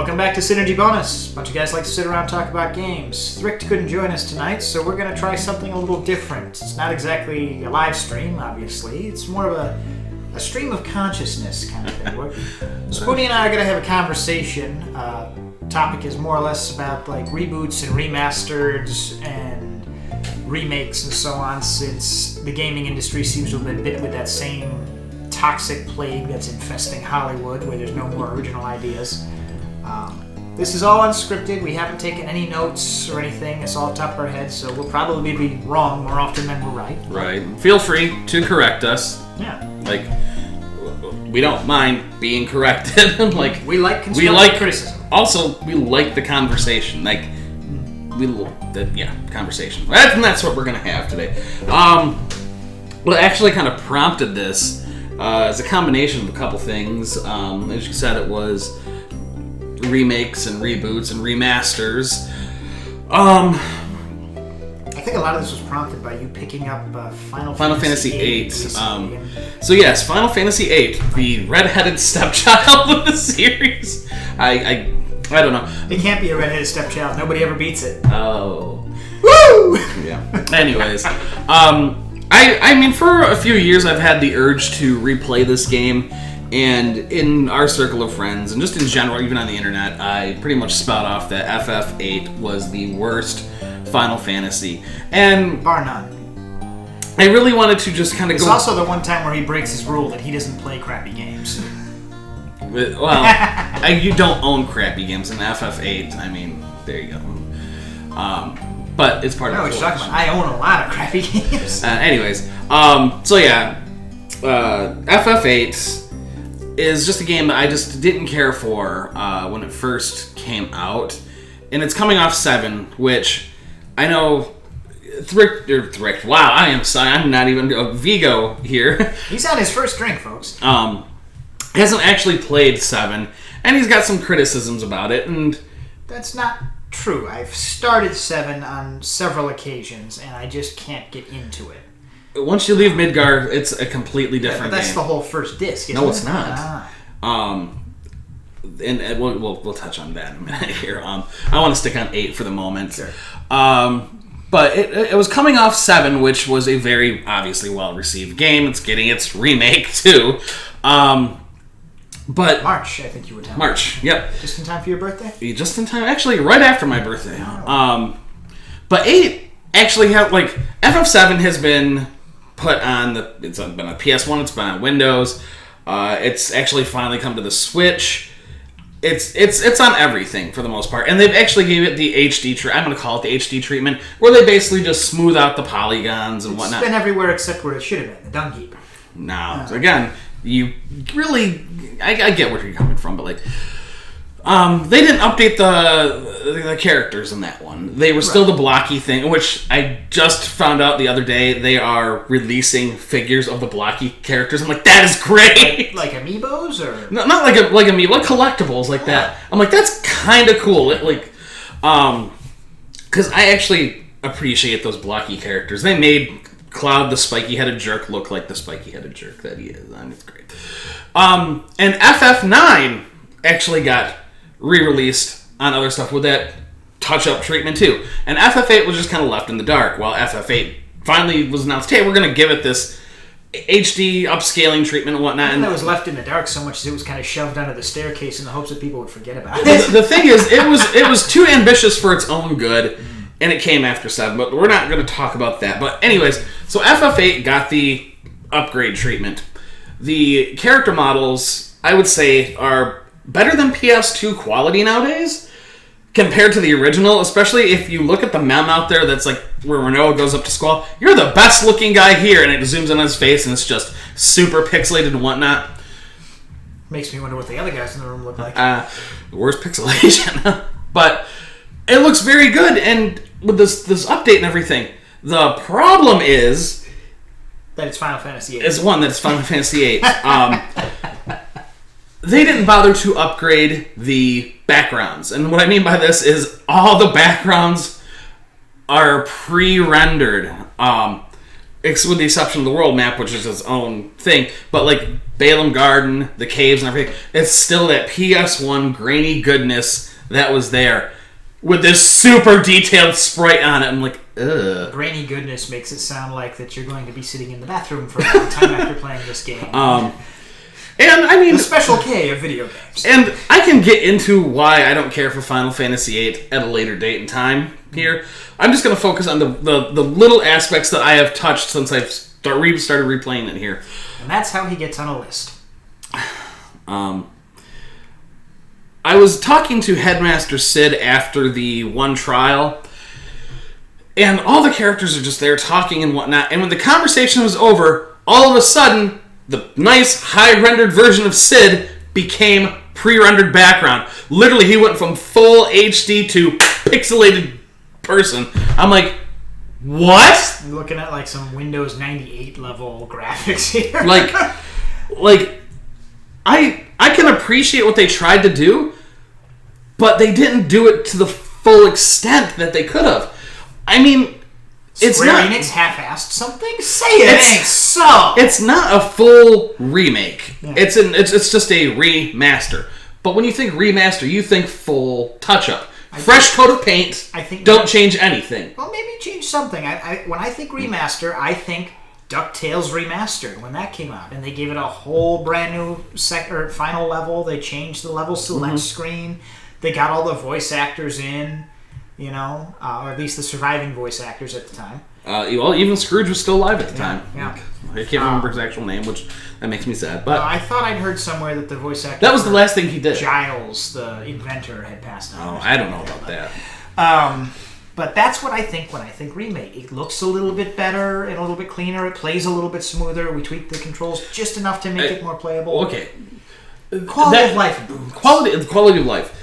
Welcome back to Synergy Bonus. A bunch of guys like to sit around and talk about games. Thrict couldn't join us tonight, so we're going to try something a little different. It's not exactly a live stream, obviously. It's more of a stream of consciousness kind of thing. Spoony and I are going to have a conversation. Topic is more or less about like reboots and remasters and remakes and so on, since the gaming industry seems to have been bit with that same toxic plague that's infesting Hollywood, where there's no more original ideas. This is all unscripted. We haven't taken any notes or anything. It's all top of our heads, so we'll probably be wrong more often than we're right. Right. Feel free to correct us. Yeah. Like, we don't mind being corrected. Like, we like constructive criticism. Also, we like the conversation. Like, conversation. That's what we're gonna have today. What actually kind of prompted this is a combination of a couple things. As you said, it was remakes and reboots and remasters. I think a lot of this was prompted by you picking up Final Fantasy VIII. So yes, Final Fantasy VIII, the red-headed stepchild of the series. I don't know. It can't be a red-headed stepchild. Nobody ever beats it. Oh. Woo! Yeah. Anyways, I mean, for a few years I've had the urge to replay this game. And in our circle of friends, and just in general, even on the internet, I pretty much spout off that FF8 was the worst Final Fantasy. And bar none. I really wanted to just kind of go... It's also the one time where he breaks his rule that he doesn't play crappy games. Well, you don't own crappy games in FF8. I mean, there you go. But it's part of the what you're talking about. I own a lot of crappy games. Anyways, so yeah, FF8 is just a game that I just didn't care for when it first came out. And it's coming off 7, which I know... Thrict. Wow, I am sorry. I'm not even... Vigo here. He's on his first drink, folks. Hasn't actually played 7, and he's got some criticisms about it, and... That's not true. I've started 7 on several occasions, and I just can't get into it. Once you leave Midgar, it's a completely different but that's game. the whole first disc, isn't No, it? it's not. And we'll touch on that in a minute here. I want to stick on 8 for the moment. Sure. But it was coming off 7, which was a very obviously well-received game. It's getting its remake, too. But March, I think you were telling me. March, yep. Just in time for your birthday? Just in time. Actually, right after my birthday. But 8 actually had, like... FF7 has been put on the... It's been on PS1, it's been on Windows. It's actually finally come to the Switch. It's on everything for the most part, and they've actually gave it the HD. I'm going to call it the HD treatment, where they basically just smooth out the polygons and whatnot. It's been everywhere except where it should have been, the dung heap. No, so again, you really, I get where you're coming from, but like, they didn't update the characters in that one. They were still the blocky thing, which I just found out the other day. They are releasing figures of the blocky characters. I'm like, that is great. Like amiibos, or no, not like amiibo, like collectibles like that. I'm like, that's kind of cool. Because I actually appreciate those blocky characters. They made Cloud, the spiky-headed jerk, look like the spiky-headed jerk that he is. I mean, it's great. And FF9 actually got re-released on other stuff with that touch-up treatment too. And FF8 was just kind of left in the dark while FF8 finally was announced, hey, we're going to give it this HD upscaling treatment and whatnot. And it was left in the dark so much that it was kind of shoved under the staircase in the hopes that people would forget about it. The thing is, it was too ambitious for its own good, and it came after 7, but we're not going to talk about that. But anyways, so FF8 got the upgrade treatment. The character models, I would say, are better than PS2 quality nowadays compared to the original, especially if you look at the meme out there that's like where Renault goes up to Squall. You're the best looking guy here, and it zooms in on his face and it's just super pixelated and whatnot. Makes me wonder what the other guys in the room look like. Worst pixelation. But it looks very good, and with this update and everything, the problem is that it's Final Fantasy VIII. Is one, that it's Final Fantasy VIII. They didn't bother to upgrade the backgrounds. And what I mean by this is all the backgrounds are pre-rendered. with the exception of the world map, which is its own thing. But like Balaam Garden, the caves and everything, it's still that PS1 grainy goodness that was there with this super detailed sprite on it. I'm like, ugh. Grainy goodness makes it sound like that you're going to be sitting in the bathroom for a long time after playing this game. And I mean, the special K of video games. And I can get into why I don't care for Final Fantasy VIII at a later date and time here. I'm just going to focus on the little aspects that I have touched since I've started replaying it here. And that's how he gets on a list. I was talking to Headmaster Sid after the one trial, and all the characters are just there talking and whatnot, and when the conversation was over, all of a sudden, the nice, high-rendered version of Sid became pre-rendered background. Literally, he went from full HD to pixelated person. I'm like, what? I'm looking at like some Windows 98 level graphics here. like, I can appreciate what they tried to do, but they didn't do it to the full extent that they could have. I mean, it's Square not Enix half-assed something. Say it ain't so. It's not a full remake. Yeah. It's just a remaster. But when you think remaster, you think full touch-up. Fresh coat of paint. Don't change anything. Well, maybe change something. When I think remaster, I think DuckTales Remastered when that came out, and they gave it a whole brand new final level. They changed the level select screen. They got all the voice actors in, or at least the surviving voice actors at the time. Well, even Scrooge was still alive at the time. Yeah. I can't remember his actual name, which that makes me sad. But I thought I'd heard somewhere that the voice actor that was the last thing he did. Giles, the inventor, had passed on. Oh, I don't know about that. But that's what I think when I think remake. It looks a little bit better and a little bit cleaner. It plays a little bit smoother. We tweaked the controls just enough to make it more playable. Okay. Quality of life improvements. Quality of life.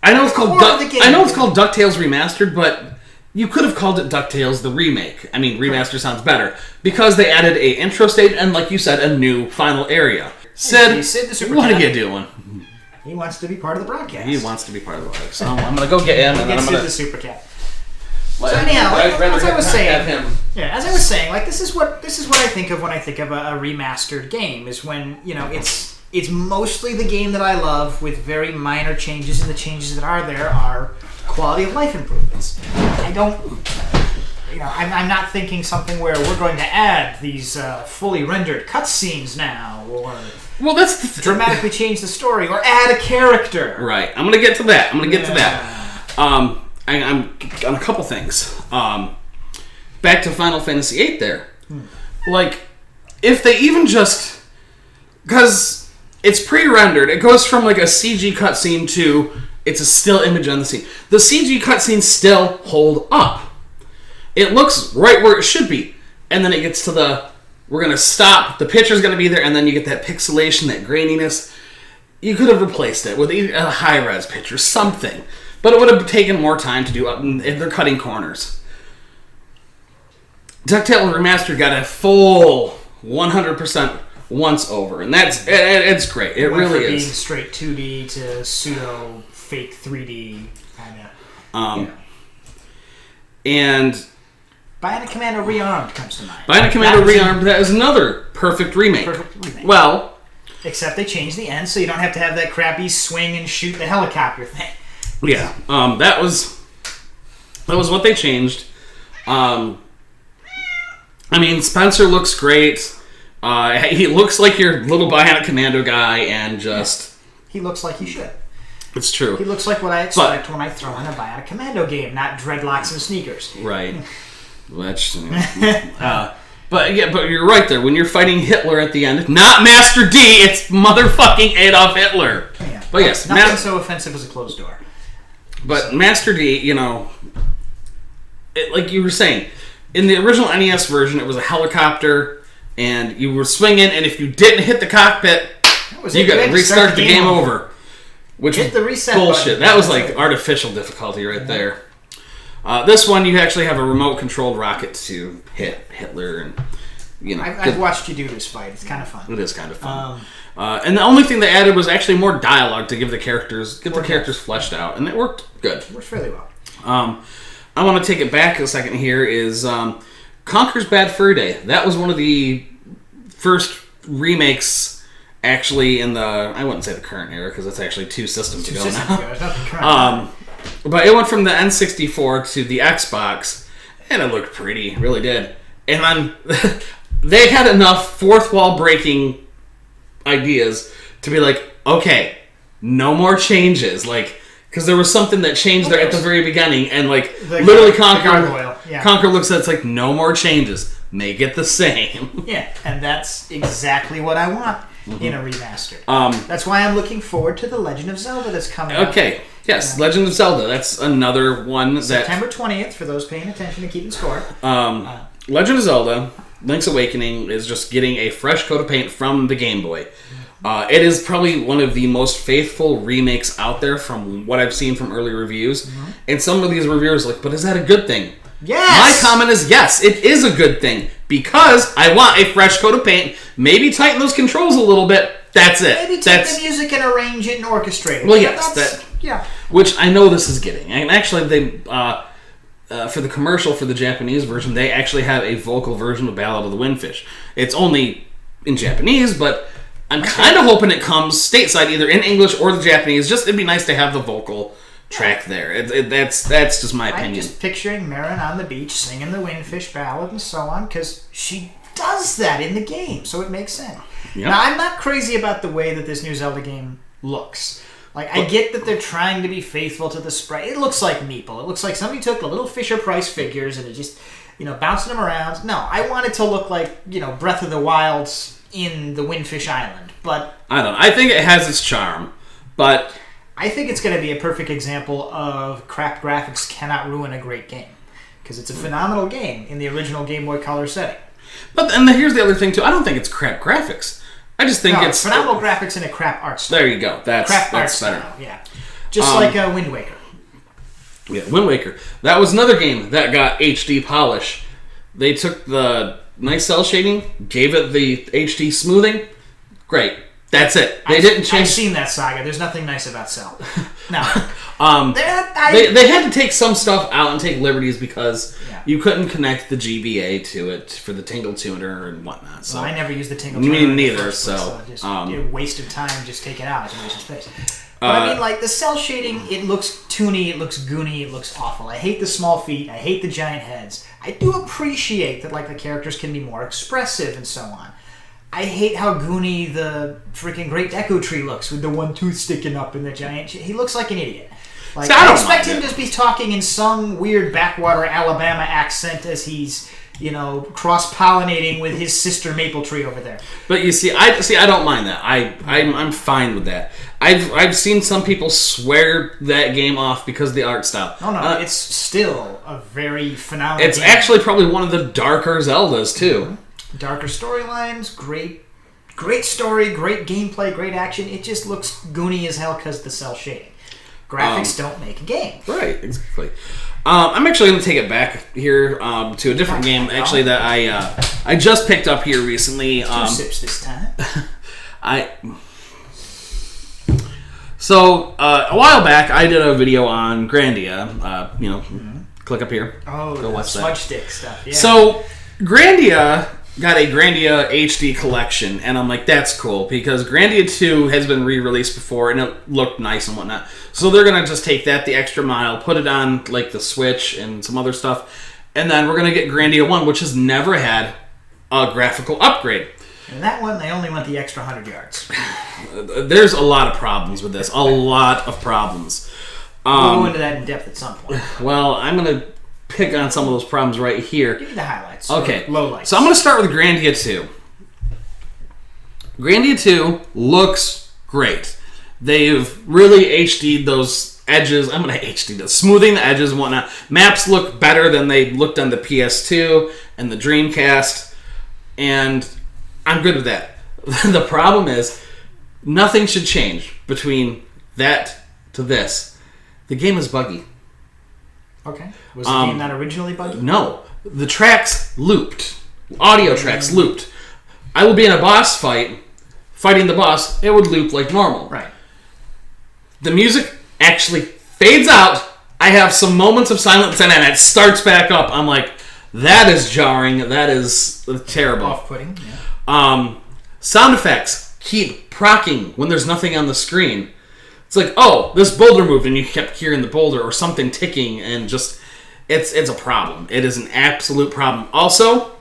I know it's called DuckTales Remastered, but you could have called it DuckTales the Remake. I mean, Remaster sounds better. Because they added a intro stage and, like you said, a new final area. Sid, what are you doing? He wants to be part of the broadcast. He wants to be part of the broadcast. So I'm going to go get him. And I'm going to the Super Cat. So anyhow, as I was saying, like this is what I think of when I think of a remastered game. Is when it's mostly the game that I love with very minor changes, and the changes that are there are quality of life improvements. I don't, I'm not thinking something where we're going to add these fully rendered cutscenes now, or dramatically change the story, or add a character. Right. I'm going to get to that. I'm on a couple things. Back to Final Fantasy VIII there. Like, if they even just... Because it's pre-rendered. It goes from like a CG cutscene to it's a still image on the scene. The CG cutscenes still hold up. It looks right where it should be. And then it gets to we're going to stop, the picture's going to be there, and then you get that pixelation, that graininess. You could have replaced it with a high-res picture, something. But it would have taken more time to do it, and they're cutting corners. DuckTales Remastered got a full 100% once over, and it's great. It really is. Being straight 2D to pseudo fake 3D kind of. And Bionic Commando Rearmed comes to mind. Bionic Commando Rearmed, that is another perfect remake. Well, except they changed the end, so you don't have to have that crappy swing and shoot the helicopter thing. Yeah, that was what they changed. I mean, Spencer looks great. He looks like your little Bionic Commando guy, and just... He looks like he should. It's true. He looks like what I expect when I throw in a Bionic Commando game, not dreadlocks and sneakers. Right. Which, but you're right there. When you're fighting Hitler at the end, not Master D, it's motherfucking Adolf Hitler. Yeah. But yes, nothing so offensive as a closed door. But Master D, like you were saying, in the original NES version, it was a helicopter, and you were swinging, and if you didn't hit the cockpit, you got to restart the game over. Which hit the reset bullshit. button. That was like artificial difficulty right there. This one, you actually have a remote-controlled rocket to hit Hitler, and I've watched you do this fight. It's kind of fun. It is kind of fun. And the only thing they added was actually more dialogue to give the characters fleshed out, and it worked good. It works fairly well. I want to take it back a second here. Is Conker's Bad Fur Day. That was one of the first remakes, actually, in the, I wouldn't say the current era, because it's actually 2 systems ago now. There's nothing current. But it went from the N64 to the Xbox, and it looked pretty, it really did. And then they had enough fourth wall breaking ideas to be like, okay, no more changes. Like, because there was something that changed there at the very beginning, and like literally Conker looks at it, it's like, no more changes. Make it the same. Yeah, and that's exactly what I want in a remaster. That's why I'm looking forward to the Legend of Zelda that's coming up. Okay, yes, Legend of Zelda. That's another one September 20th, for those paying attention and keeping score. Legend of Zelda, Link's Awakening is just getting a fresh coat of paint from the Game Boy. It is probably one of the most faithful remakes out there from what I've seen from early reviews. And some of these reviewers are like, but is that a good thing? Yes! My comment is yes, it is a good thing. Because I want a fresh coat of paint. Maybe tighten those controls a little bit. That's it. Maybe take the music and arrange it and orchestrate it. Well, yes. Which I know this is getting. And actually, they... for the commercial for the Japanese version, they actually have a vocal version of Ballad of the Windfish. It's only in Japanese, but I'm kind of hoping it comes stateside, either in English or the Japanese. Just it'd be nice to have the vocal track there. That's just my opinion. I'm just picturing Marin on the beach singing the Windfish Ballad and so on, because she does that in the game, so it makes sense. Yep. Now, I'm not crazy about the way that this new Zelda game looks. Like, I get that they're trying to be faithful to the sprite. It looks like Meeple. It looks like somebody took the little Fisher-Price figures and it just, bouncing them around. No, I want it to look like, Breath of the Wild in the Windfish Island. But I don't know. I think it has its charm, but I think it's going to be a perfect example of crap graphics cannot ruin a great game. Because it's a phenomenal game in the original Game Boy Color setting. But and here's the other thing, too. I don't think it's crap graphics. I just think it's phenomenal graphics in a crap art style. There you go. That's better. Style, yeah. Just like Wind Waker. Yeah, Wind Waker. That was another game that got HD polish. They took the nice cell shading, gave it the HD smoothing. Great. That's it. They didn't change. I've seen that saga. There's nothing nice about Cell. No. They had to take some stuff out and take liberties because you couldn't connect the GBA to it for the Tingle Tuner and whatnot. So I never used the Tingle Tuner. Me neither. So just wasted time. Just take it out. It's a waste of space. But I mean, like the cell shading, it looks toony, it looks goony, it looks awful. I hate the small feet. I hate the giant heads. I do appreciate that, like the characters can be more expressive and so on. I hate how goony the freaking Great Deku Tree looks with the one tooth sticking up in the giant... He looks like an idiot. Like, I expect him to be talking in some weird backwater Alabama accent as he's, cross-pollinating with his sister Maple Tree over there. But you see, I don't mind that. I'm fine with that. I've seen some people swear that game off because of the art style. No, it's still a very phenomenal It's game. Actually probably one of the darker Zeldas, too. Mm-hmm. Darker storylines, great story, great gameplay, great action. It just looks goony as hell because the cell shading. Graphics don't make a game. Right, exactly. I'm actually going to take it back here to a different game, actually, that I just picked up here recently. 2 sips this time. So, a while back, I did a video on Grandia. Click up here. Oh, the smudge stick stuff, yeah. So, Grandia got a Grandia HD collection, and I'm like, that's cool, because Grandia 2 has been re-released before, and it looked nice and whatnot. So they're going to just take that the extra mile, put it on, like, the Switch and some other stuff, and then we're going to get Grandia 1, which has never had a graphical upgrade. And that one, they only went the extra 100 yards. There's a lot of problems with this. A lot of problems. We'll go into that in depth at some point. Well, I'm going to pick on some of those problems right here. Give me the highlights. Okay. Lowlights. So I'm going to start with Grandia 2. Grandia 2 looks great. They've really HD'd those edges. I'm going to HD this. Smoothing the edges and whatnot. Maps look better than they looked on the PS2 and the Dreamcast. And I'm good with that. The problem is, nothing should change between that to this. The game is buggy. Okay. Was the game not originally buggy? No. The tracks looped. Audio tracks looped. I will be in a boss fight, fighting the boss, it would loop like normal. Right. The music actually fades out. I have some moments of silence and then it starts back up. I'm like, That is jarring. That is terrible. Off-putting, yeah. Sound effects keep procking when there's nothing on the screen. It's like, oh, this boulder moved, and you kept hearing the boulder or something ticking, and just it's a problem. It is an absolute problem. Also,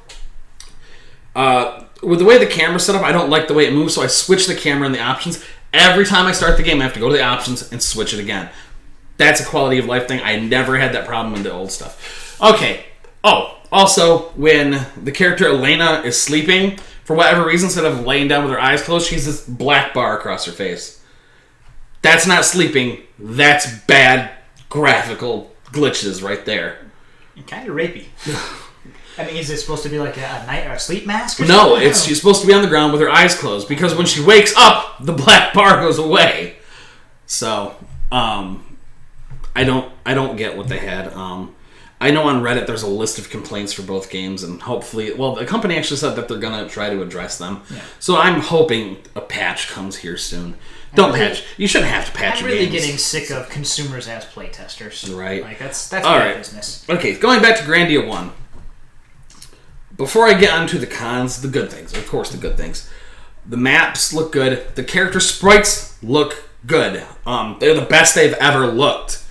with the way the camera's set up, I don't like the way it moves, so I switch the camera in the options. Every time I start the game, I have to go to the options and switch it again. That's a quality of life thing. I never had that problem in the old stuff. Okay. Oh, also, when the character Elena is sleeping, for whatever reason, instead of laying down with her eyes closed, she has this black bar across her face. That's not sleeping. That's bad graphical glitches right there. Kind of rapey. I mean, is it supposed to be like a night or a sleep mask? Or no, she's supposed to be on the ground with her eyes closed because when she wakes up, the black bar goes away. So, I don't get what they had. I know on Reddit there's a list of complaints for both games, and hopefully, well, the company actually said that they're gonna try to address them. Yeah. So I'm hoping a patch comes here soon. Don't patch. You shouldn't have to patch. I'm your really games. getting sick of consumers as playtesters. Right. Like that's all bad right. business. Okay, going back to Grandia 1. Before I get onto the cons, the good things, of course, the good things. The maps look good. The character sprites look good. They're the best they've ever looked.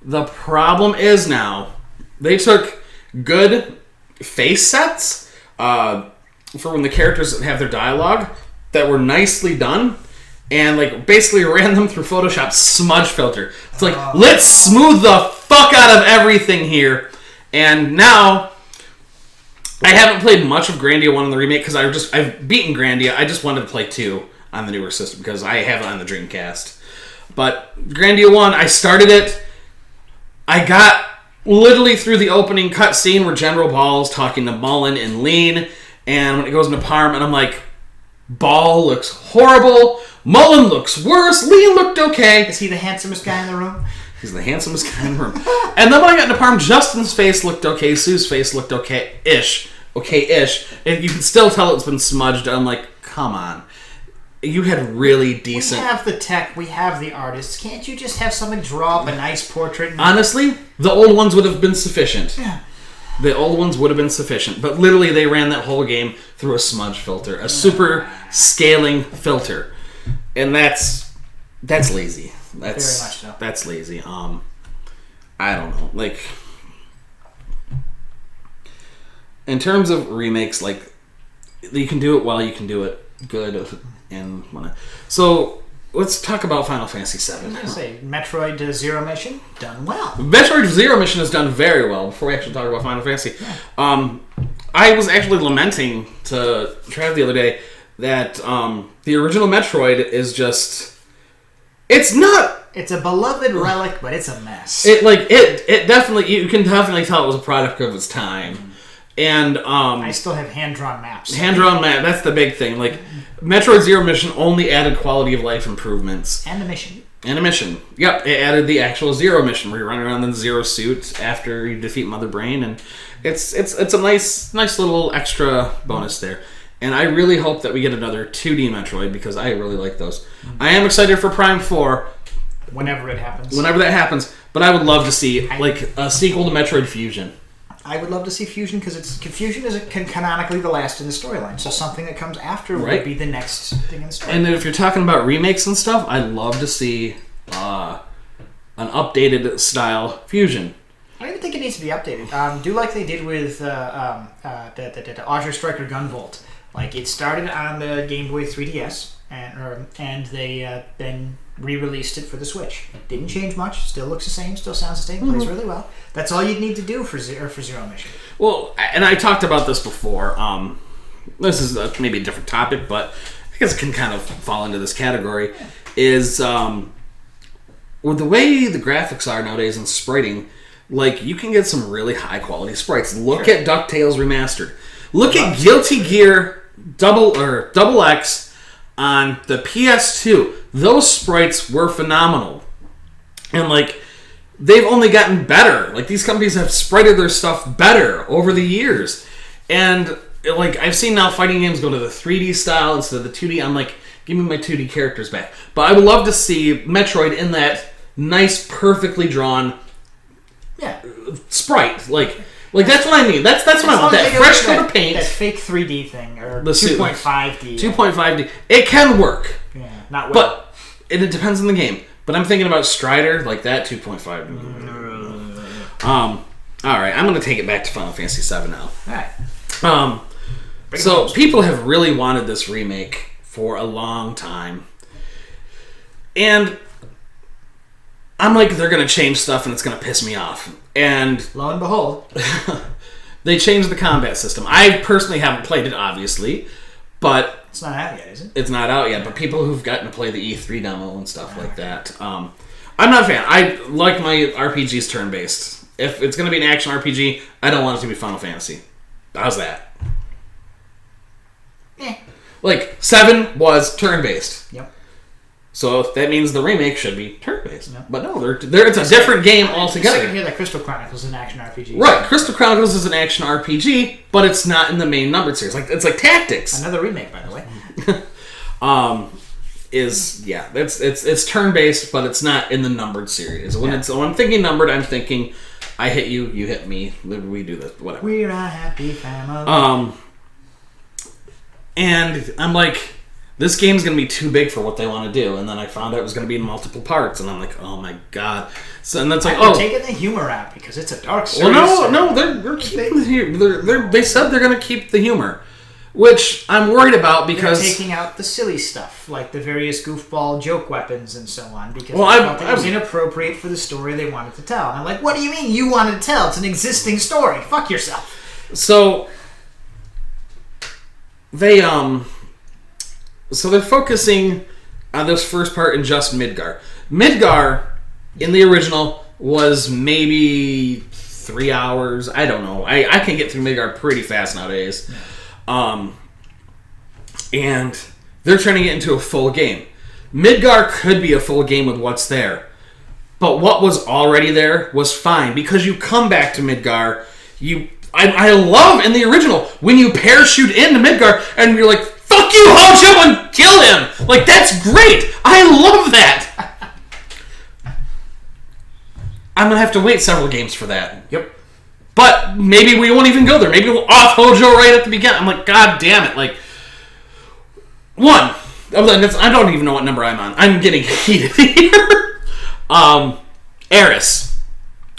The problem is now they took good face sets for when the characters have their dialogue that were nicely done. And like basically ran them through Photoshop smudge filter. It's like, let's smooth the fuck out of everything here. And now, I haven't played much of Grandia 1 in the remake because I've beaten Grandia. I just wanted to play 2 on the newer system because I have it on the Dreamcast. But Grandia 1, I started it. I got literally through the opening cutscene where General Ball's talking to Mullen and Lean. And when it goes into Parm, and I'm like, Ball looks horrible. Mullen looks worse. Lean looked okay. Is he the handsomest guy in the room? He's the handsomest guy in the room. And then when I got into Parm, Justin's face looked okay. Sue's face looked okay-ish. Okay-ish. And you can still tell it's been smudged. I'm like, come on. You had really decent... We have the tech. We have the artists. Can't you just have somebody draw up a nice portrait? Honestly, the old ones would have been sufficient. Yeah. The old ones would have been sufficient. But literally, they ran that whole game through a smudge filter. A super scaling filter. And that's lazy. That's very much so. That's lazy. I don't know. Like, in terms of remakes, like, you can do it well, you can do it good, and so let's talk about Final Fantasy VII. I was gonna say Metroid Zero Mission done well. Metroid Zero Mission has done very well. Before we actually talk about Final Fantasy, I was actually lamenting to Trav the other day that the original Metroid is just... It's not... It's a beloved relic, but it's a mess. It definitely... You can definitely tell it was a product of its time. And... I still have hand-drawn maps. Hand-drawn map, that's the big thing. Like, Metroid Zero Mission only added quality of life improvements. And a mission. And a mission. Yep, it added the actual Zero mission where you run around in the Zero suit after you defeat Mother Brain, and it's a nice little extra bonus there. And I really hope that we get another 2D Metroid because I really like those. I am excited for Prime 4. Whenever it happens. Whenever that happens. But I would love to see like a sequel to Metroid Fusion. I would love to see Fusion because Fusion is canonically the last in the storyline. So something that comes after would be the next thing in the story. And then if you're talking about remakes and stuff, I'd love to see an updated style Fusion. I don't even think it needs to be updated. Do like they did with the Audra Striker Gunvolt. Like, it started on the Game Boy 3DS, and they then re-released it for the Switch. Didn't change much. Still looks the same. Still sounds the same. Plays really well. That's all you'd need to do for Zero Mission. Well, and I talked about this before. This is maybe a different topic, but I guess it can kind of fall into this category. Is with the way the graphics are nowadays and spriting, like, you can get some really high-quality sprites. Look at DuckTales Remastered. Look at Guilty Gear Double X on the PS2. Those sprites were phenomenal. And, like, they've only gotten better. Like, these companies have sprited their stuff better over the years. And, like, I've seen now fighting games go to the 3D style instead of the 2D. I'm like, give me my 2D characters back. But I would love to see Metroid in that nice, perfectly drawn sprite. Like Like, that's what I mean. That's what I want. That fresh coat of paint. That fake 3D thing, or the 2.5D. 2.5D. It can work. Yeah, not well. But it depends on the game. But I'm thinking about Strider, like that 2.5D. Alright, I'm going to take it back to Final Fantasy VII now. Alright. So, people have really wanted this remake for a long time. And I'm like, they're going to change stuff and it's going to piss me off. And lo and behold, they changed the combat system. I personally haven't played it, obviously, but it's not out yet, is it? It's not out yet, but people who've gotten to play the E3 demo and stuff like that, I'm not a fan. I like my RPGs turn-based. If it's going to be an action RPG, I don't want it to be Final Fantasy. How's that? Yeah. Like, 7 was turn-based. Yep. So that means the remake should be turn-based. Yep. But no, it's a different game altogether. I can hear that Crystal Chronicles is an action RPG. Right, Crystal Chronicles is an action RPG, but it's not in the main numbered series. Like, it's like Tactics. Another remake, by the way. It's turn-based, but it's not in the numbered series. When I'm thinking numbered, I'm thinking I hit you, you hit me, we do this, whatever. We're a happy family. And I'm like, this game's going to be too big for what they want to do. And then I found out it was going to be in multiple parts. And I'm like, oh my god. So, and that's like, they're taking the humor out because it's a dark series. Well, no, they're keeping the humor. They said they're going to keep the humor. Which I'm worried about because... They're taking out the silly stuff, like the various goofball joke weapons and so on, because they felt it was inappropriate for the story they wanted to tell. And I'm like, what do you mean you wanted to tell? It's an existing story. Fuck yourself. So they're focusing on this first part in just Midgar. Midgar, in the original, was maybe 3 hours. I don't know. I can get through Midgar pretty fast nowadays. And they're turning it into a full game. Midgar could be a full game with what's there. But what was already there was fine. Because you come back to Midgar, I love in the original when you parachute into Midgar and you're like, fuck you, Hojo, and kill him! Like, that's great! I love that! I'm gonna have to wait several games for that. Yep. But maybe we won't even go there. Maybe we'll off Hojo right at the beginning. I'm like, god damn it. Like, I don't even know what number I'm on. I'm getting heated here. Eris.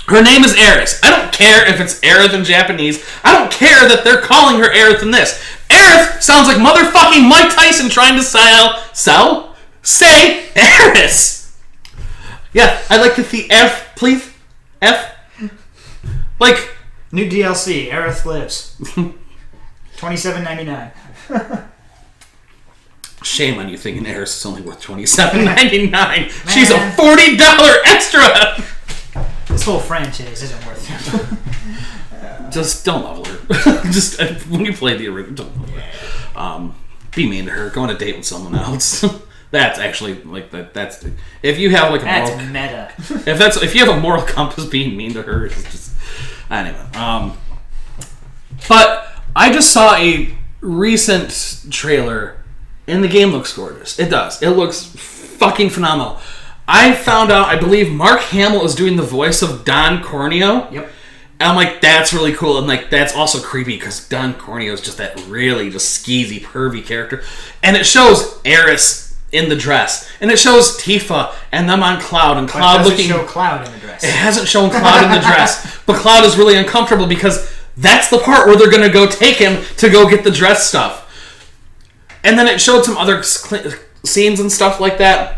Her name is Eris. I don't care if it's Aerith in Japanese. I don't care that they're calling her Aerith in this. Aerith sounds like motherfucking Mike Tyson trying to say Eris. Yeah, I'd like to see F, please. F. Like, new DLC, Aerith Lives. $27.99. Shame on you thinking Eris is only worth $27.99. She's a $40 extra. This whole franchise isn't worth it. Just don't level her. Just when you play the original, don't level her. Be mean to her. Go on a date with someone else. That's actually like that. That's if you have like a moral, meta. If you have a moral compass, being mean to her is just anyway. But I just saw a recent trailer, and the game looks gorgeous. It does. It looks fucking phenomenal. I found out, I believe Mark Hamill is doing the voice of Don Corneo. Yep. And I'm like, that's really cool. And like, that's also creepy because Don Corneo is just that really just skeezy, pervy character. And it shows Eris in the dress. And it shows Tifa and them on Cloud. And Cloud looking... It doesn't show Cloud in the dress. It hasn't shown Cloud in the dress. But Cloud is really uncomfortable because that's the part where they're going to go take him to go get the dress stuff. And then it showed some other scenes and stuff like that.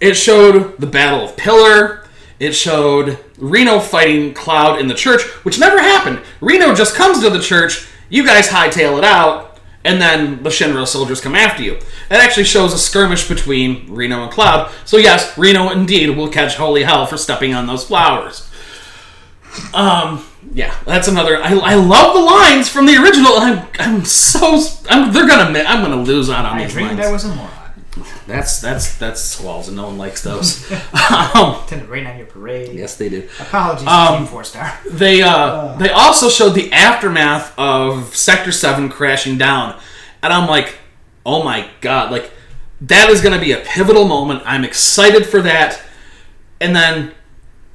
It showed the Battle of Pillar. It showed Reno fighting Cloud in the church, which never happened. Reno just comes to the church, you guys hightail it out, and then the Shinra soldiers come after you. It actually shows a skirmish between Reno and Cloud. So yes, Reno indeed will catch holy hell for stepping on those flowers. Yeah, that's another. I love the lines from the original. I'm gonna lose out on these lines. I dreamed I was a moron. That's squalls, and no one likes those. Tend to rain on your parade. Yes, they do. Apologies to Team 4-Star. They also showed the aftermath of Sector 7 crashing down, and I'm like, oh my god, like that is going to be a pivotal moment. I'm excited for that, and then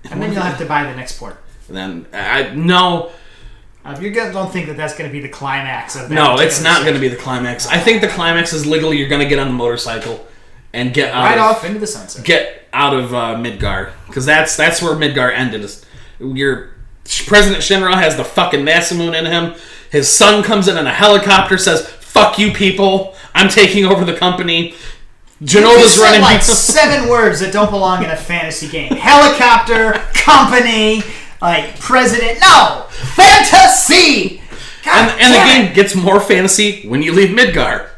you'll have to buy the next port. then no. You guys don't think that that's going to be the climax of that? No, it's not going to be the climax. I think the climax is literally you're going to get on the motorcycle and get out off into the sunset. Get out of Midgar, because that's where Midgar ended. Your President Shinra has the fucking Masamune in him. His son comes in a helicopter, says, "Fuck you, people! I'm taking over the company." Genova's running. Like 7 words that don't belong in a fantasy game: helicopter, company, like president. No, fantasy. And the game gets more fantasy when you leave Midgar.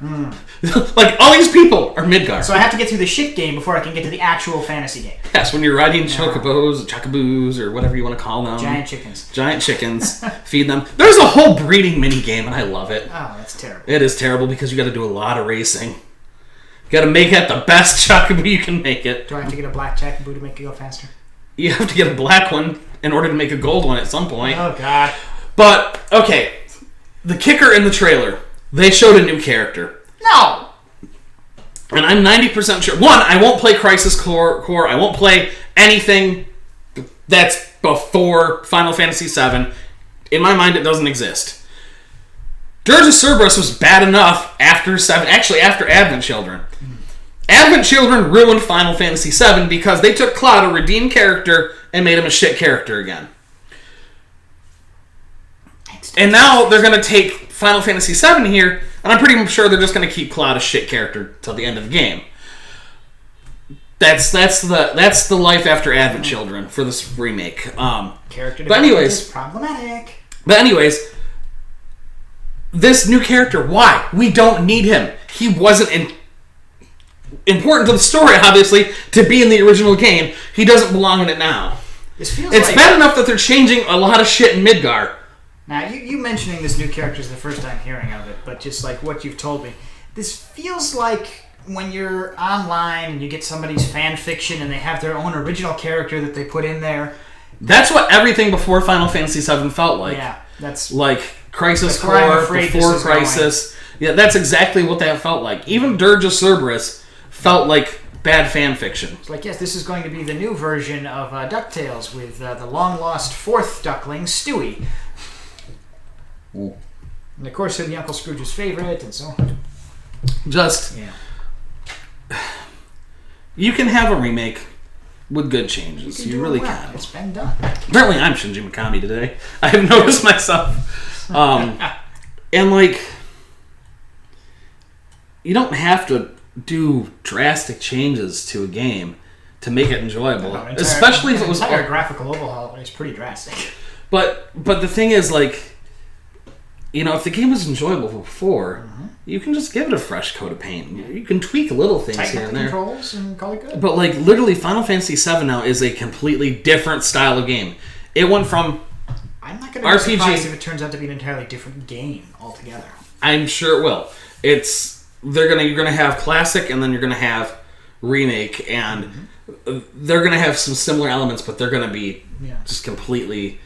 Like, all these people are Midgar. So I have to get through the shit game before I can get to the actual fantasy game. Yes, when you're riding chocoboos, or whatever you want to call them. Giant chickens. Giant chickens. Feed them. There's a whole breeding mini game, and I love it. Oh, that's terrible. It is terrible because you got to do a lot of racing. You got to make it the best chocoboo you can make it. Do I have to get a black chocoboo to make it go faster? You have to get a black one in order to make a gold one at some point. Oh, God. But, okay. The kicker in the trailer, they showed a new character. No! And I'm 90% sure. One, I won't play Crisis Core. I won't play anything that's before Final Fantasy VII. In my mind, it doesn't exist. Dirge of Cerberus was bad enough after 7. Actually, after Advent Children. Advent Children ruined Final Fantasy VII because they took Cloud, a redeemed character, and made him a shit character again. And now they're going to take Final Fantasy VII here, and I'm pretty sure they're just going to keep Cloud a shit character till the end of the game. That's the life after Advent Children for this remake. Character but anyways, is problematic. But anyways, this new character, why? We don't need him. He wasn't important to the story, obviously, to be in the original game. He doesn't belong in it now. It's bad enough that they're changing a lot of shit in Midgar. Now, you mentioning this new character is the first time hearing of it, but just like what you've told me, this feels like when you're online and you get somebody's fan fiction and they have their own original character that they put in there. That's what everything before Final Fantasy VII felt like. Yeah, that's like Crisis Core, before Crisis. Yeah, that's exactly what that felt like. Even Dirge of Cerberus felt like bad fan fiction. It's like, yes, this is going to be the new version of DuckTales with the long-lost 4th duckling, Stewie. Ooh. And of course, he'll be Uncle Scrooge's favorite, and so on. You can have a remake with good changes. You really can. It's been done. Apparently, I'm Shinji Mikami today. I have noticed myself. And like, you don't have to do drastic changes to a game to make it enjoyable, especially if it was entire graphical overhaul. It's pretty drastic. But the thing is, like, you know, if the game was enjoyable before, you can just give it a fresh coat of paint. You can tweak little things Tighten here and the there. Controls and call it good. But like, literally, Final Fantasy VII now is a completely different style of game. It went from I'm not going to be surprised if it turns out to be an entirely different game altogether. I'm sure it will. You're gonna have classic, and then you're gonna have remake, and they're gonna have some similar elements, but they're gonna be just completely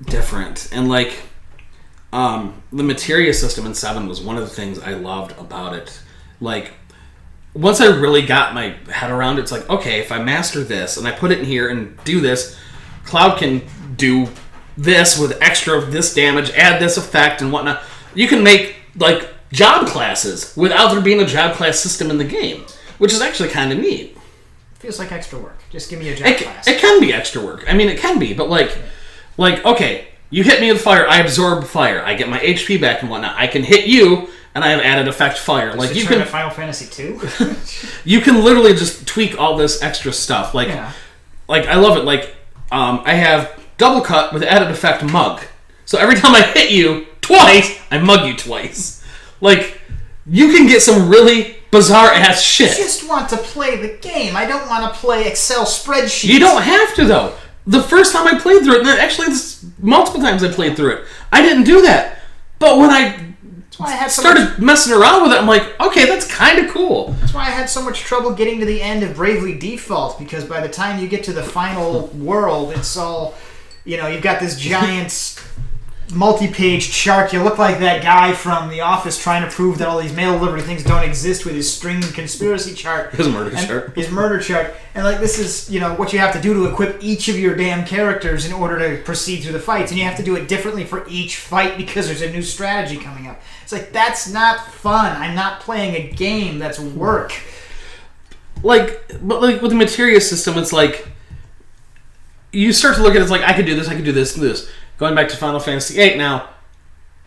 different. And like, the materia system in 7 was one of the things I loved about it. Like, once I really got my head around it, it's like, okay, if I master this and I put it in here and do this, Cloud can do this with extra of this damage, add this effect and whatnot. You can make like job classes without there being a job class system in the game, which is actually kind of neat. Feels like extra work. Just give me a job class. It can be extra work. I mean, it can be, but like okay, you hit me with fire, I absorb fire, I get my HP back and whatnot. I can hit you, and I have added effect fire. Like you can Final Fantasy 2. You can literally just tweak all this extra stuff. Like I love it. Like I have double cut with added effect mug. So every time I hit you twice, I mug you twice. Like, you can get some really bizarre ass shit. I just want to play the game. I don't want to play Excel spreadsheets. You don't have to, though. The first time I played through it, and actually multiple times I played through it, I didn't do that. But when I started messing around with it, I'm like, okay, that's kind of cool. That's why I had so much trouble getting to the end of Bravely Default, because by the time you get to the final world, it's all, you've got this giant multi-page chart. You look like that guy from The Office trying to prove that all these mail delivery things don't exist with his string conspiracy chart. His murder chart. And like, this is, what you have to do to equip each of your damn characters in order to proceed through the fights. And you have to do it differently for each fight because there's a new strategy coming up. It's like, that's not fun. I'm not playing a game. That's work. But with the materia system, it's like, you start to look at it, it's like, I could do this, do this. Going back to Final Fantasy VIII now,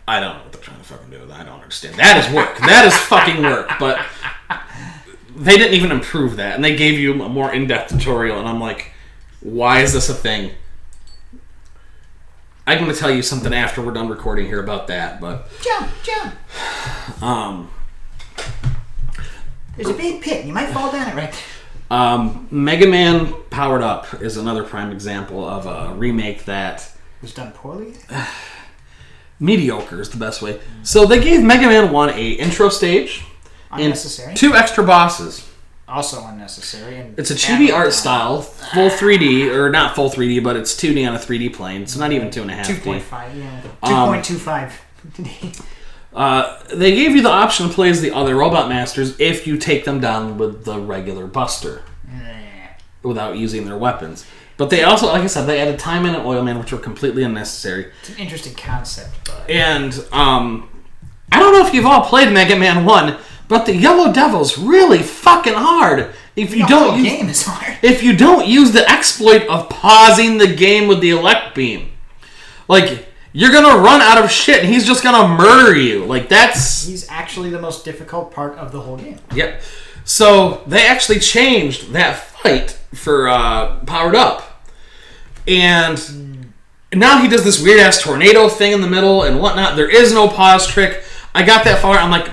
I don't know what they're trying to fucking do. I don't understand. That is work. That is fucking work. But they didn't even improve that. And they gave you a more in-depth tutorial. And I'm like, why is this a thing? I'm going to tell you something after we're done recording here about that. But Jump. There's a big pit. You might fall down it, right? Mega Man Powered Up is another prime example of a remake that was done poorly. Mediocre is the best way. So they gave Mega Man 1 a intro stage Unnecessary. and 2 extra bosses. Also unnecessary. And it's a chibi art style, full 3D, or not full 3D, but it's 2D on a 3D plane. It's not even 2.5D. 2.5, yeah. 2.25. They gave you the option to play as the other Robot Masters if you take them down with the regular Buster without using their weapons. But they also, like I said, they added Time Man and Oil Man, which were completely unnecessary. It's an interesting concept. But... And I don't know if you've all played Mega Man 1, but the Yellow Devil's really fucking hard. If you don't use, game is hard. If you don't use the exploit of pausing the game with the elect beam, like, you're gonna run out of shit and he's just gonna murder you. Like, he's actually the most difficult part of the whole game. Yep. So they actually changed that fight for Powered Up. And now he does this weird ass tornado thing in the middle and whatnot. There is no pause trick. I got that far. I'm like,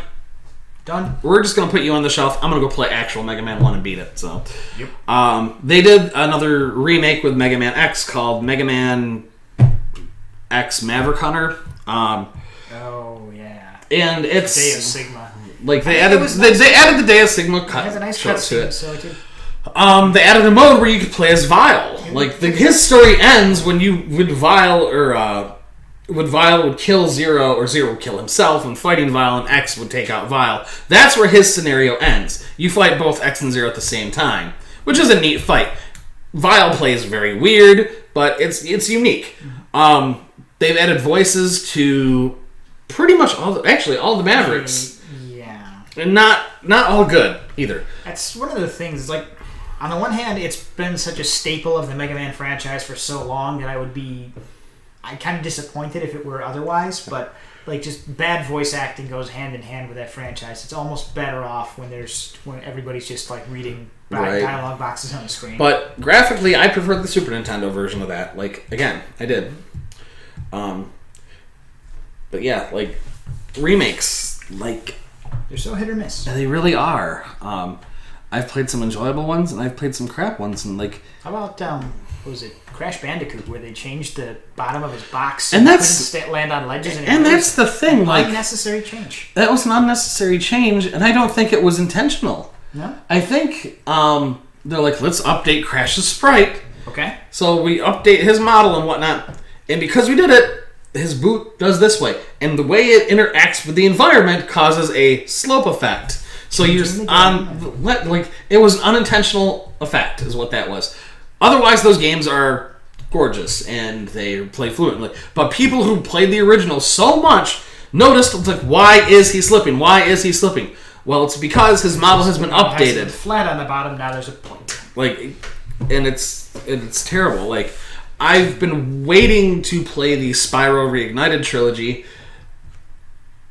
done. We're just gonna put you on the shelf. I'm gonna go play actual Mega Man 1 and beat it. So, yep. They did another remake with Mega Man X called Mega Man X Maverick Hunter. Oh yeah. And it's Day of Sigma. Like they added the Day of Sigma cut. It has a nice cut to it. So it did. They added a mode where you could play as Vile. Like his story ends when Vile would kill Zero, or Zero would kill himself, and fighting Vile, and X would take out Vile. That's where his scenario ends. You fight both X and Zero at the same time, which is a neat fight. Vile plays very weird, but it's unique. They've added voices to pretty much all the Mavericks. Yeah. And not all good either. That's one of the things. It's like, on the one hand, it's been such a staple of the Mega Man franchise for so long that I'm kind of disappointed if it were otherwise, but like, just bad voice acting goes hand in hand with that franchise. It's almost better off when everybody's just like reading dialogue boxes on the screen. But graphically, I prefer the Super Nintendo version of that. Like, again, I did. But yeah, like, remakes, like, they're so hit or miss. They really are. I've played some enjoyable ones, and I've played some crap ones, and like... How about, what was it? Crash Bandicoot, where they changed the bottom of his box and that's couldn't land on ledges. And that's the thing, like... Unnecessary change. That was an unnecessary change, and I don't think it was intentional. No? I think, they're like, let's update Crash's sprite. Okay. So we update his model and whatnot, and because we did it, his boot does this way, and the way it interacts with the environment causes a slope effect. So you're it was an unintentional effect, is what that was. Otherwise, those games are gorgeous and they play fluently. But people who played the original so much noticed, it's like, why is he slipping? Why is he slipping? Well, it's because his model has been updated. Flat on the bottom. Now there's a point. Like, and it's terrible. Like, I've been waiting to play the Spyro Reignited trilogy,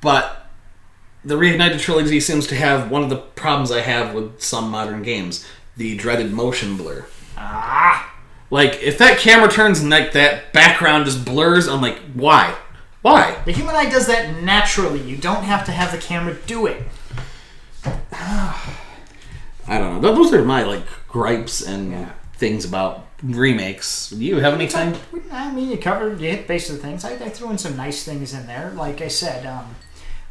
but the Reignited trilogy seems to have one of the problems I have with some modern games: the dreaded motion blur. Like, if that camera turns and like that background just blurs, I'm like, why? The human eye does that naturally. You don't have to have the camera do it. I don't know. Those are my gripes and things about remakes. Do you have anything? I mean, you hit base of the things. I threw in some nice things in there. Like I said,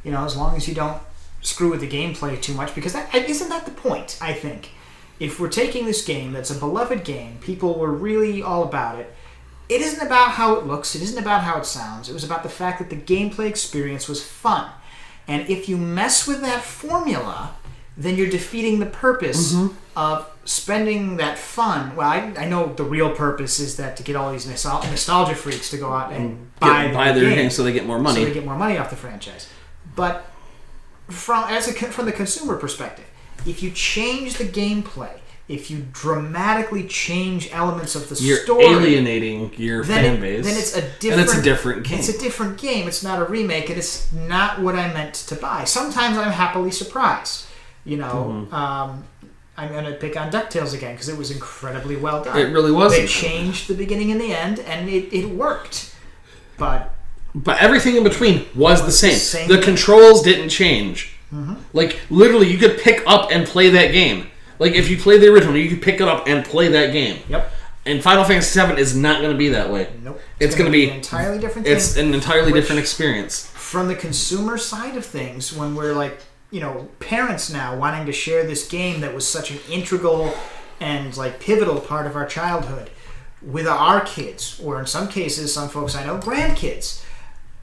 as long as you don't screw with the gameplay too much, because isn't that the point, I think? If we're taking this game that's a beloved game, people were really all about it, it isn't about how it looks. It isn't about how it sounds. It was about the fact that the gameplay experience was fun. And if you mess with that formula, then you're defeating the purpose of spending that fun. Well, I know the real purpose is that to get all these nostalgia freaks to go out and buy their game so they get more money. So they get more money off the franchise. But from the consumer perspective, if you change the gameplay, if you dramatically change elements of the story, you're alienating your fan base. Then it's a different game. It's a different game. It's not a remake, and it's not what I meant to buy. Sometimes I'm happily surprised. You know, I'm going to pick on DuckTales again because it was incredibly well done. It really was. They changed the beginning and the end, and it worked. But everything in between was the same. The controls didn't change. Like, literally, you could pick up and play that game. Like, if you play the original, you could pick it up and play that game. Yep. And Final Fantasy VII is not going to be that way. Nope. It's going to be an entirely different thing. It's an entirely different experience. From the consumer side of things, when we're like, parents now wanting to share this game that was such an integral and like pivotal part of our childhood with our kids, or in some cases, some folks I know, grandkids,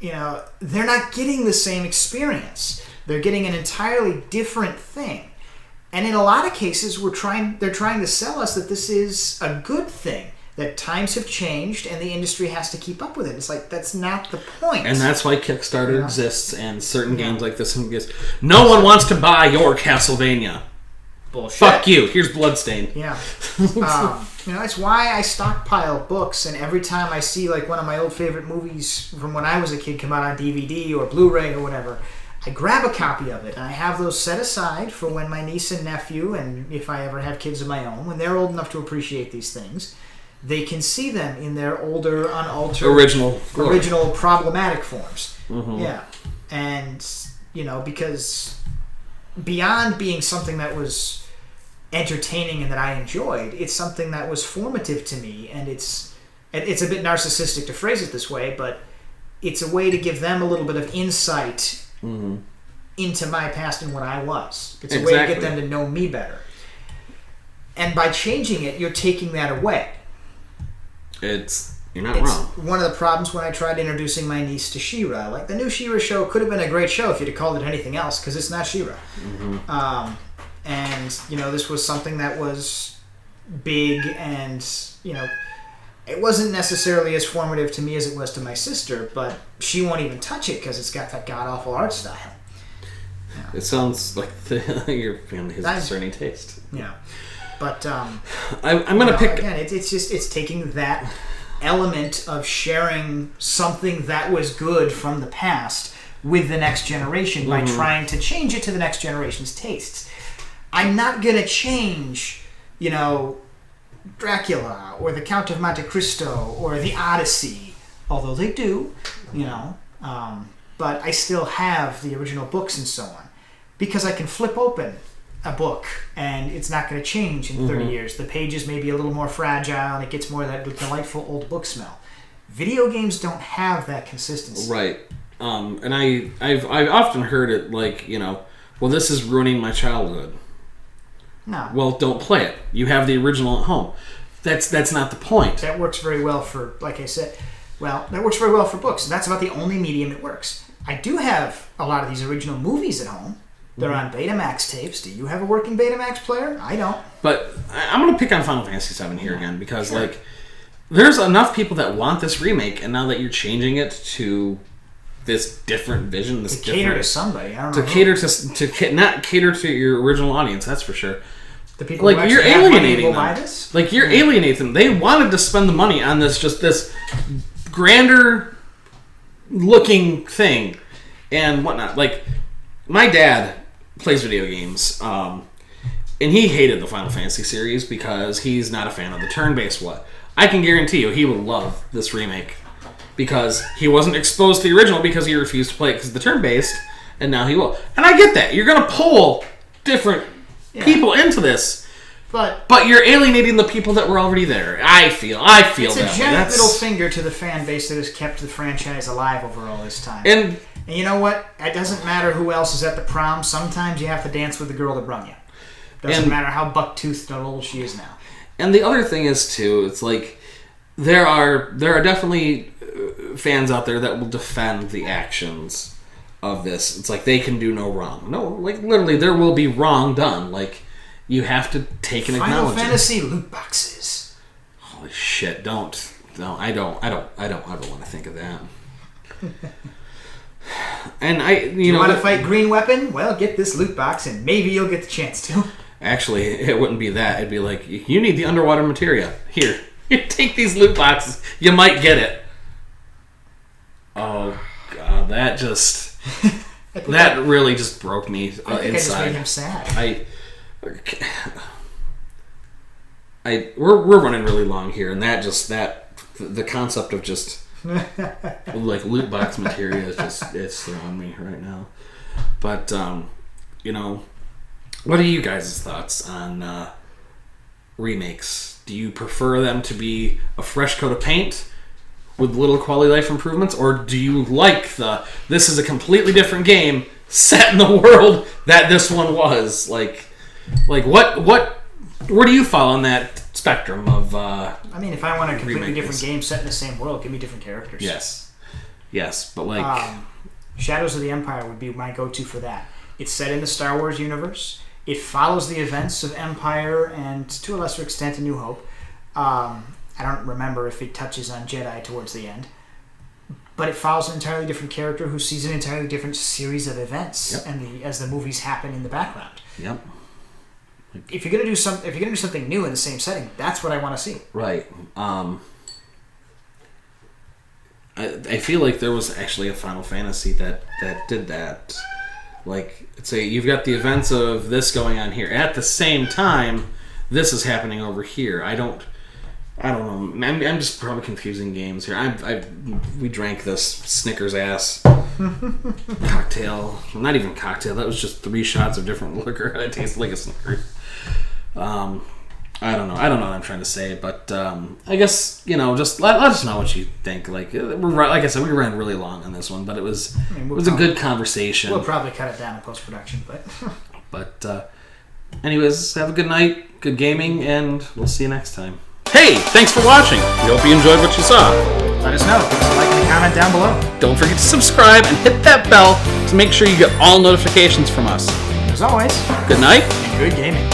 they're not getting the same experience. They're getting an entirely different thing. And in a lot of cases, they're trying to sell us that this is a good thing, that times have changed and the industry has to keep up with it. It's like, that's not the point. And that's why Kickstarter exists and certain games like this exist. No one wants to buy your Castlevania. Bullshit. Fuck you. Here's Bloodstain. Yeah. That's why I stockpile books, and every time I see like one of my old favorite movies from when I was a kid come out on DVD or Blu-ray or whatever, I grab a copy of it, and I have those set aside for when my niece and nephew, and if I ever have kids of my own, when they're old enough to appreciate these things, they can see them in their older, unaltered, original problematic forms. Yeah. And, because beyond being something that was entertaining and that I enjoyed, it's something that was formative to me, and it's a bit narcissistic to phrase it this way, but it's a way to give them a little bit of insight into my past and what I was. It's a way to get them to know me better. And by changing it, you're taking that away. You're not wrong. One of the problems when I tried introducing my niece to She-Ra. Like, the new She-Ra show could have been a great show if you'd have called it anything else, because it's not She-Ra. And, this was something that was big and, it wasn't necessarily as formative to me as it was to my sister, but she won't even touch it because it's got that god-awful art style. Yeah. It sounds like your family has discerning taste. Yeah. But I'm going to pick... Again, it's taking that element of sharing something that was good from the past with the next generation by trying to change it to the next generation's tastes. I'm not going to change, Dracula or the Count of Monte Cristo or the Odyssey, although they do, but I still have the original books and so on, because I can flip open a book and it's not going to change in 30 years. The pages may be a little more fragile and it gets more of that delightful old book smell. Video games don't have that consistency. Right. And I've often heard it like, well, this is ruining my childhood. No. Well, don't play it. You have the original at home. That's not the point. That works very well for, like I said, that works very well for books. And that's about the only medium it works. I do have a lot of these original movies at home. They're on Betamax tapes. Do you have a working Betamax player? I don't. But I'm going to pick on Final Fantasy VII here again because, there's enough people that want this remake, and now that you're changing it to this different vision, to cater to somebody, I don't know. Not cater to your original audience, that's for sure. The people who you're alienating them. Buy this? Like, you're alienating them. They wanted to spend the money on this grander looking thing and whatnot. Like, my dad plays video games, and he hated the Final Fantasy series because he's not a fan of the turn-based one. I can guarantee you he would love this remake because he wasn't exposed to the original because he refused to play it because of the turn-based, and now he will. And I get that. You're going to pull different people into this, but you're alienating the people that were already there. I feel it's that a giant middle finger to the fan base that has kept the franchise alive over all this time. And you know what? It doesn't matter who else is at the prom. Sometimes you have to dance with the girl that brung you. Doesn't matter how buck-toothed or old she is now. And the other thing is, too, it's like, there are definitely fans out there that will defend the actions of this. It's like they can do no wrong. No, like literally, there will be wrong done. Like you have to take an acknowledgement. Final Fantasy loot boxes. Holy shit! Don't. No, I don't want to think of that. And you know, want to fight Green Weapon? Well, get this loot box, and maybe you'll get the chance to. Actually, it wouldn't be that. It'd be like, you need the underwater materia. Here, take these loot boxes. You might get it. Oh God, that just that really just broke me inside. I just made him sad. We're running really long here, and the concept of just like loot box materia is just it's throwing me right now. But you know, what are you guys' thoughts on remakes? Do you prefer them to be a fresh coat of paint with little quality life improvements, or do you like this is a completely different game set in the world that this one was? Like what where do you fall on that spectrum of I mean, if I want a completely different remakes? game set in the same world, give me different characters. Yes, but like Shadows of the Empire would be my go-to for that. It's set in the Star Wars universe. It follows the events of Empire and, to a lesser extent, A New Hope. I don't remember if it touches on Jedi towards the end. But it follows an entirely different character who sees an entirely different series of events as the movies happen in the background. Yep. If you're gonna do something new in the same setting, that's what I want to see. Right. I feel like there was actually a Final Fantasy that did that. Like, say you've got the events of this going on here at the same time. This is happening over here. I don't know. I'm just probably confusing games here. We drank this Snickers ass cocktail. Well, not even cocktail. That was just 3 shots of different liquor. It tasted like a Snickers. I don't know what I'm trying to say, but I guess, you know, just let us know what you think. Like I said, we ran really long on this one, but it was a good conversation. We'll probably cut it down in post-production, but but anyways, have a good night, good gaming, and we'll see you next time. Hey, thanks for watching. We hope you enjoyed what you saw. let us know. Give us a like and a comment down below. Don't forget to subscribe and hit that bell to make sure you get all notifications from us. As always, Good night. and good gaming.